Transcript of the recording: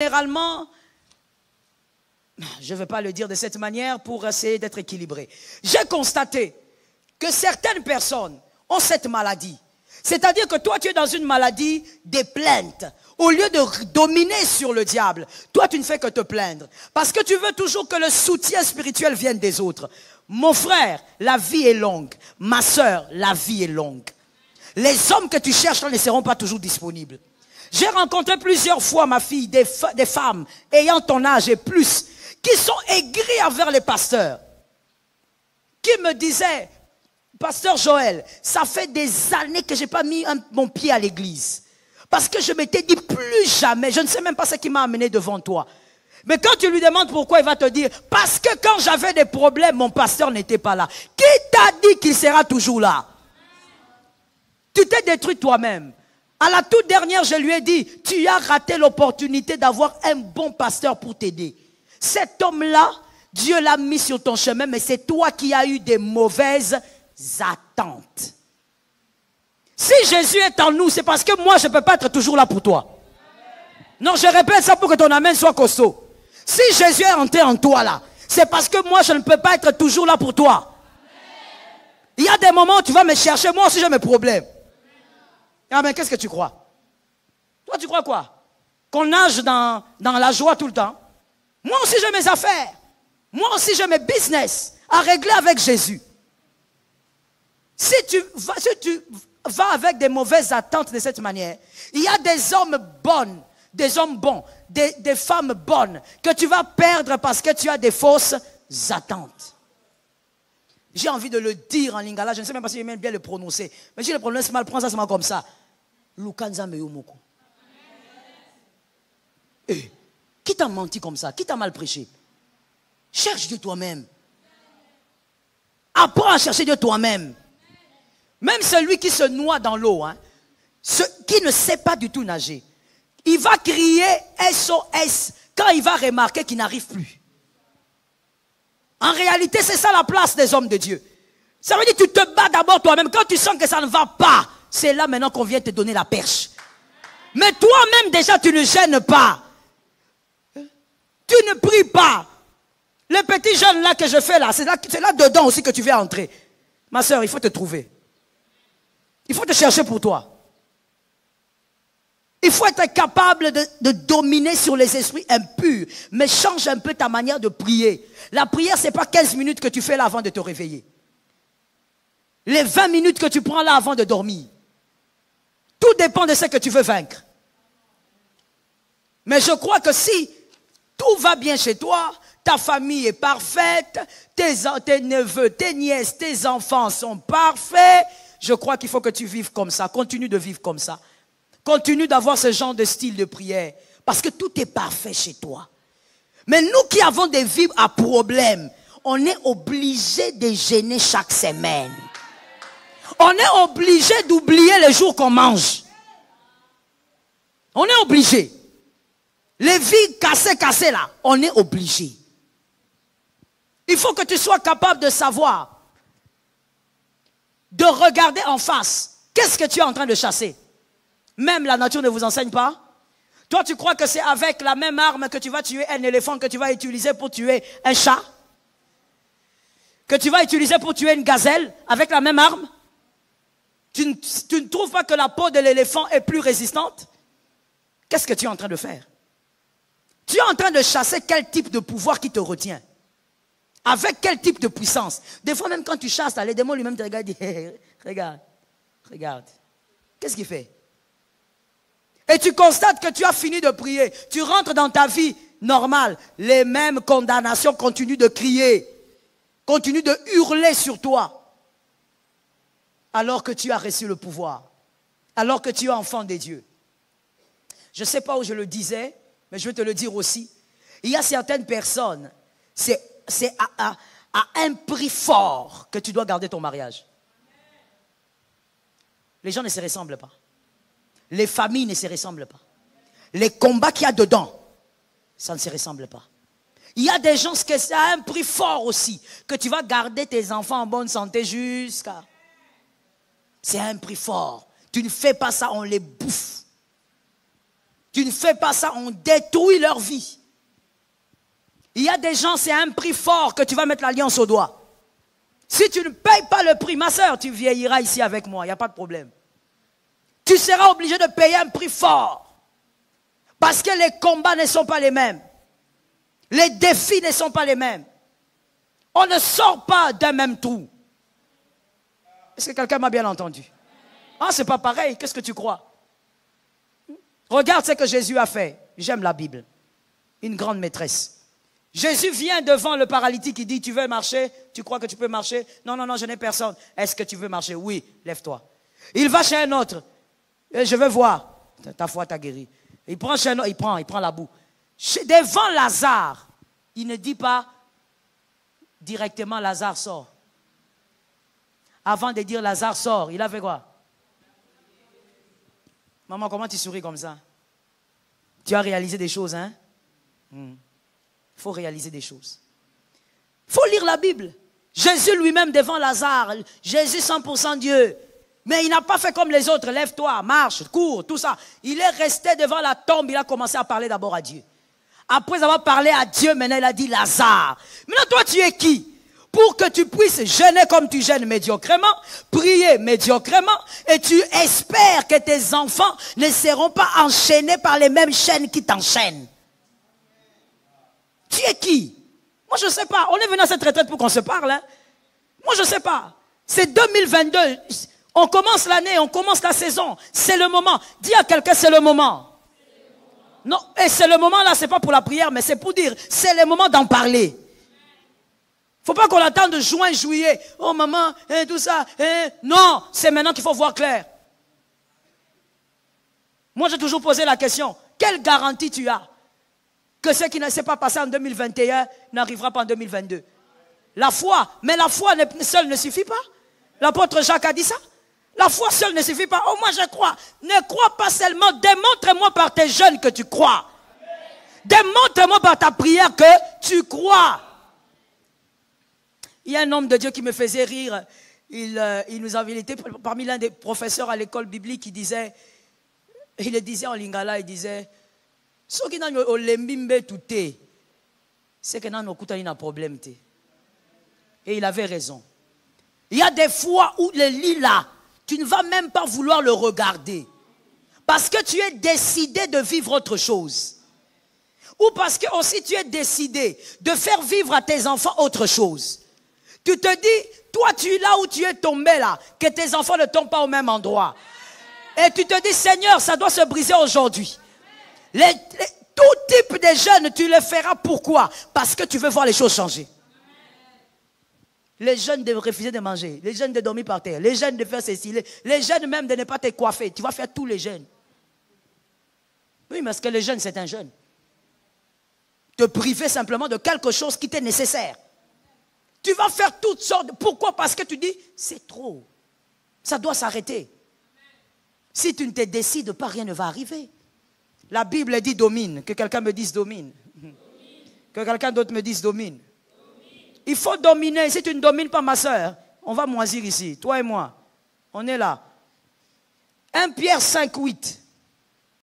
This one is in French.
Généralement, je ne vais pas le dire de cette manière pour essayer d'être équilibré. J'ai constaté que certaines personnes ont cette maladie. C'est-à-dire que toi, tu es dans une maladie des plaintes. Au lieu de dominer sur le diable, toi, tu ne fais que te plaindre. Parce que tu veux toujours que le soutien spirituel vienne des autres. Mon frère, la vie est longue. Ma sœur, la vie est longue. Les hommes que tu cherches ne seront pas toujours disponibles. J'ai rencontré plusieurs fois, ma fille, des femmes ayant ton âge et plus, qui sont aigries envers les pasteurs. Qui me disaient, pasteur Joël, ça fait des années que je n'ai pas mis mon pied à l'église. Parce que je m'étais dit plus jamais, je ne sais même pas ce qui m'a amené devant toi. Mais quand tu lui demandes pourquoi, il va te dire, parce que quand j'avais des problèmes, mon pasteur n'était pas là. Qui t'a dit qu'il sera toujours là? Tu t'es détruit toi-même. À la toute dernière, je lui ai dit, tu as raté l'opportunité d'avoir un bon pasteur pour t'aider. Cet homme-là, Dieu l'a mis sur ton chemin, mais c'est toi qui as eu des mauvaises attentes. Si Jésus est en nous, c'est parce que moi, je ne peux pas être toujours là pour toi. Non, je répète ça pour que ton amen soit costaud. Si Jésus est entré en toi là, c'est parce que moi, je ne peux pas être toujours là pour toi. Il y a des moments où tu vas me chercher, moi aussi j'ai mes problèmes. Ah mais qu'est-ce que tu crois? Toi, tu crois quoi? Qu'on nage dans la joie tout le temps? Moi aussi j'ai mes affaires. Moi aussi j'ai mes business à régler avec Jésus. Si tu vas avec des mauvaises attentes de cette manière, il y a des hommes bons, des femmes bonnes que tu vas perdre parce que tu as des fausses attentes. J'ai envie de le dire en lingala, je ne sais même pas si j'aime bien le prononcer. Mais si je le prononce mal, prends ça seulement comme ça. Lukanza meyomoko. Qui t'a menti comme ça? Qui t'a mal prêché? Cherche Dieu toi-même. Apprends à chercher Dieu toi-même. Même celui qui se noie dans l'eau, qui ne sait pas du tout nager, il va crier SOS quand il va remarquer qu'il n'arrive plus. En réalité, c'est ça la place des hommes de Dieu. Ça veut dire que tu te bats d'abord toi-même. Quand tu sens que ça ne va pas, c'est là maintenant qu'on vient te donner la perche. Mais toi-même déjà, tu ne gênes pas. Tu ne pries pas. Les petits jeunes là que je fais là, c'est là dedans aussi que tu viens entrer. Ma soeur, il faut te trouver. Il faut te chercher pour toi. Il faut être capable de dominer sur les esprits impurs. Mais change un peu ta manière de prier. La prière, ce n'est pas 15 minutes que tu fais là avant de te réveiller. Les 20 minutes que tu prends là avant de dormir. Tout dépend de ce que tu veux vaincre. Mais je crois que si tout va bien chez toi, ta famille est parfaite, tes neveux, tes nièces, tes enfants sont parfaits, je crois qu'il faut que tu vives comme ça. Continue de vivre comme ça. Continue d'avoir ce genre de style de prière. Parce que tout est parfait chez toi. Mais nous qui avons des vies à problème, on est obligé de jeûner chaque semaine. On est obligé d'oublier les jours qu'on mange. On est obligé. Les vies cassées là, on est obligé. Il faut que tu sois capable de savoir, de regarder en face. Qu'est-ce que tu es en train de chasser? Même la nature ne vous enseigne pas. Toi, tu crois que c'est avec la même arme que tu vas tuer un éléphant que tu vas utiliser pour tuer un chat? Que tu vas utiliser pour tuer une gazelle avec la même arme? Tu ne trouves pas que la peau de l'éléphant est plus résistante? Qu'est-ce que tu es en train de faire? Tu es en train de chasser quel type de pouvoir qui te retient? Avec quel type de puissance? Des fois, même quand tu chasses, les démons lui-même te regardent et disent, hey, regarde. Qu'est-ce qu'il fait? Et tu constates que tu as fini de prier. Tu rentres dans ta vie normale. Les mêmes condamnations continuent de crier. Continuent de hurler sur toi. Alors que tu as reçu le pouvoir. Alors que tu es enfant des dieux. Je ne sais pas où je le disais, mais je vais te le dire aussi. Il y a certaines personnes, c'est à un prix fort que tu dois garder ton mariage. Les gens ne se ressemblent pas. Les familles ne se ressemblent pas. Les combats qu'il y a dedans, ça ne se ressemble pas. Il y a des gens que c'est à un prix fort aussi, que tu vas garder tes enfants en bonne santé jusqu'à... C'est à un prix fort. Tu ne fais pas ça, on les bouffe. Tu ne fais pas ça, on détruit leur vie. Il y a des gens, c'est un prix fort que tu vas mettre l'alliance au doigt. Si tu ne payes pas le prix, ma soeur, tu vieilliras ici avec moi, il n'y a pas de problème. Tu seras obligé de payer un prix fort. Parce que les combats ne sont pas les mêmes. Les défis ne sont pas les mêmes. On ne sort pas d'un même trou. Est-ce que quelqu'un m'a bien entendu? Ah, c'est pas pareil, qu'est-ce que tu crois? Regarde ce que Jésus a fait. J'aime la Bible. Une grande maîtresse. Jésus vient devant le paralytique, il dit, tu veux marcher? Tu crois que tu peux marcher? Non, non, non, je n'ai personne. Est-ce que tu veux marcher? Oui, lève-toi. Il va chez un autre. Je veux voir. Ta foi t'a guéri. Il prend chez un autre, il prend la boue. Devant Lazare, il ne dit pas directement Lazare sort. Avant de dire Lazare sort, il a fait quoi? Maman, comment tu souris comme ça? Tu as réalisé des choses, hein? Il faut réaliser des choses. Il faut lire la Bible. Jésus lui-même devant Lazare, Jésus 100% Dieu. Mais il n'a pas fait comme les autres, lève-toi, marche, cours, tout ça. Il est resté devant la tombe, il a commencé à parler d'abord à Dieu. Après avoir parlé à Dieu, maintenant il a dit Lazare. Maintenant toi tu es qui? Pour que tu puisses jeûner comme tu jeûnes médiocrement, prier médiocrement, et tu espères que tes enfants ne seront pas enchaînés par les mêmes chaînes qui t'enchaînent. Tu es qui? Moi je ne sais pas. On est venu à cette retraite pour qu'on se parle. Hein? Moi je ne sais pas. C'est 2022. On commence l'année, on commence la saison. C'est le moment. Dis à quelqu'un c'est le moment. Non, et c'est le moment là, c'est pas pour la prière, mais c'est pour dire, c'est le moment d'en parler. Faut pas qu'on attende de juin, juillet. Oh maman, tout ça. Non, c'est maintenant qu'il faut voir clair. Moi j'ai toujours posé la question, quelle garantie tu as que ce qui ne s'est pas passé en 2021 n'arrivera pas en 2022? La foi, mais la foi seule ne suffit pas. L'apôtre Jacques a dit ça. La foi seule ne suffit pas. Oh, moi je crois. Ne crois pas seulement. Démontre-moi par tes jeûnes que tu crois. Démontre-moi par ta prière que tu crois. Il y a un homme de Dieu qui me faisait rire. Il était parmi l'un des professeurs à l'école biblique qui disait, il le disait en lingala, il disait, ce qui n'a pas de c'est que nous avons un problème. Et il avait raison. Il y a des fois où le lit là, tu ne vas même pas vouloir le regarder. Parce que tu es décidé de vivre autre chose. Ou parce que aussi tu es décidé de faire vivre à tes enfants autre chose. Tu te dis, toi tu es là où tu es tombé là, que tes enfants ne tombent pas au même endroit. Et tu te dis, Seigneur, ça doit se briser aujourd'hui. Tout type de jeûne, tu le feras pourquoi? Parce que tu veux voir les choses changer. Les jeunes de refuser de manger, les jeunes de dormir par terre, les jeunes de faire ceci, les jeunes même de ne pas te coiffer. Tu vas faire tous les jeûnes. Oui, parce que le jeûne, c'est un jeûne. Te priver simplement de quelque chose qui t'est nécessaire. Tu vas faire toutes sortes. Pourquoi? Parce que tu dis, c'est trop. Ça doit s'arrêter. Si tu ne te décides pas, rien ne va arriver. La Bible dit domine. Que quelqu'un me dise domine. Que quelqu'un d'autre me dise domine. Il faut dominer. Si tu ne domines pas, ma soeur, on va moisir ici. Toi et moi. On est là. 1 Pierre 5, 8.